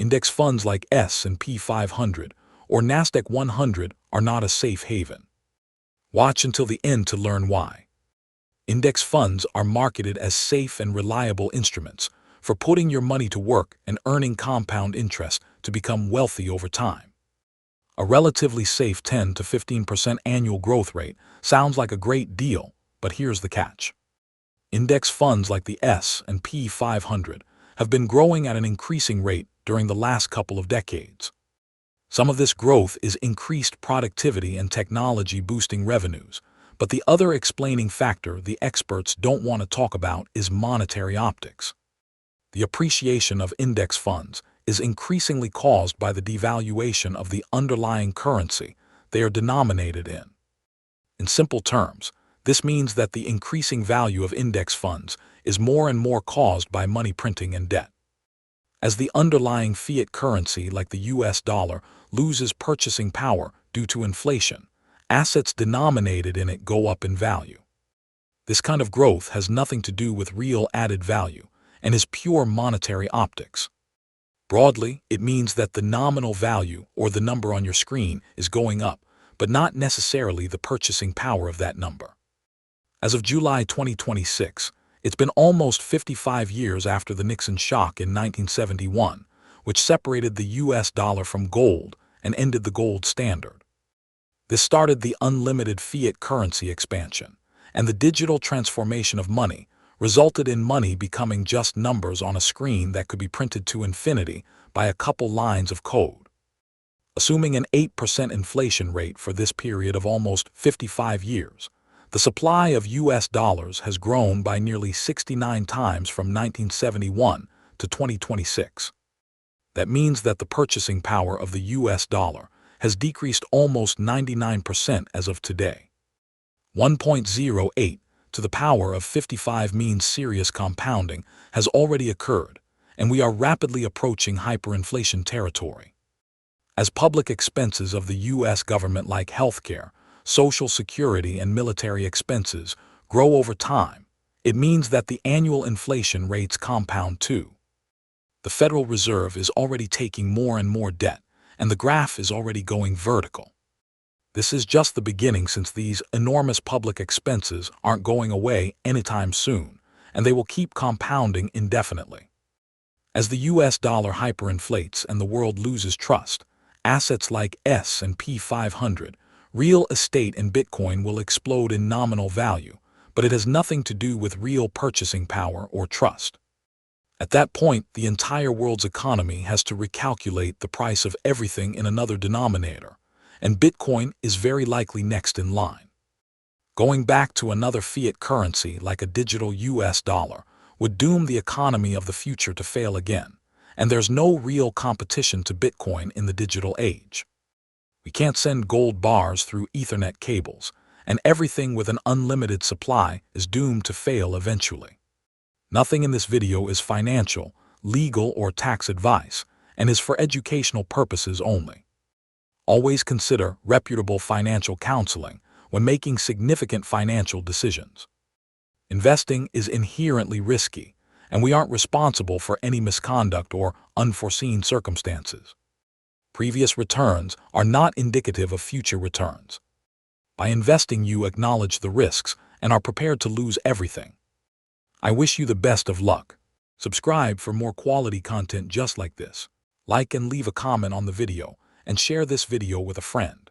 Index funds like S&P 500 or Nasdaq 100 are not a safe haven. Watch until the end to learn why. Index funds are marketed as safe and reliable instruments for putting your money to work and earning compound interest to become wealthy over time. A relatively safe 10 to 15% annual growth rate sounds like a great deal, but here's the catch. Index funds like the S&P 500 have been growing at an increasing rate during the last couple of decades. Some of this growth is increased productivity and technology boosting revenues, but the other explaining factor the experts don't want to talk about is monetary optics. The appreciation of index funds is increasingly caused by the devaluation of the underlying currency they are denominated in. In simple terms, this means that the increasing value of index funds is more and more caused by money printing and debt. As the underlying fiat currency like the US dollar loses purchasing power due to inflation, assets denominated in it go up in value. This kind of growth has nothing to do with real added value and is pure monetary optics. Broadly, it means that the nominal value or the number on your screen is going up, but not necessarily the purchasing power of that number. As of July 2026, it's been almost 55 years after the Nixon shock in 1971, which separated the US dollar from gold and ended the gold standard. This started the unlimited fiat currency expansion, and the digital transformation of money resulted in money becoming just numbers on a screen that could be printed to infinity by a couple lines of code. Assuming an 8% inflation rate for this period of almost 55 years, the supply of US dollars has grown by nearly 69 times from 1971 to 2026. That means that the purchasing power of the US dollar has decreased almost 99% as of today. 1.08 to the power of 55 means serious compounding has already occurred, and we are rapidly approaching hyperinflation territory. As public expenses of the US government like healthcare, Social Security, and military expenses grow over time, it means that the annual inflation rates compound too. The Federal Reserve is already taking more and more debt, and the graph is already going vertical. This is just the beginning, since these enormous public expenses aren't going away anytime soon, and they will keep compounding indefinitely. As the US dollar hyperinflates and the world loses trust, assets like S&P 500, real estate, and Bitcoin will explode in nominal value, but it has nothing to do with real purchasing power or trust. At that point, the entire world's economy has to recalculate the price of everything in another denominator, and Bitcoin is very likely next in line. Going back to another fiat currency like a digital US dollar would doom the economy of the future to fail again, and there's no real competition to Bitcoin in the digital age. We can't send gold bars through Ethernet cables, and everything with an unlimited supply is doomed to fail eventually. Nothing in this video is financial, legal, or tax advice, and is for educational purposes only. Always consider reputable financial counseling when making significant financial decisions. Investing is inherently risky, and we aren't responsible for any misconduct or unforeseen circumstances. Previous returns are not indicative of future returns. By investing, you acknowledge the risks and are prepared to lose everything. I wish you the best of luck. Subscribe for more quality content just like this. Like and leave a comment on the video, and share this video with a friend.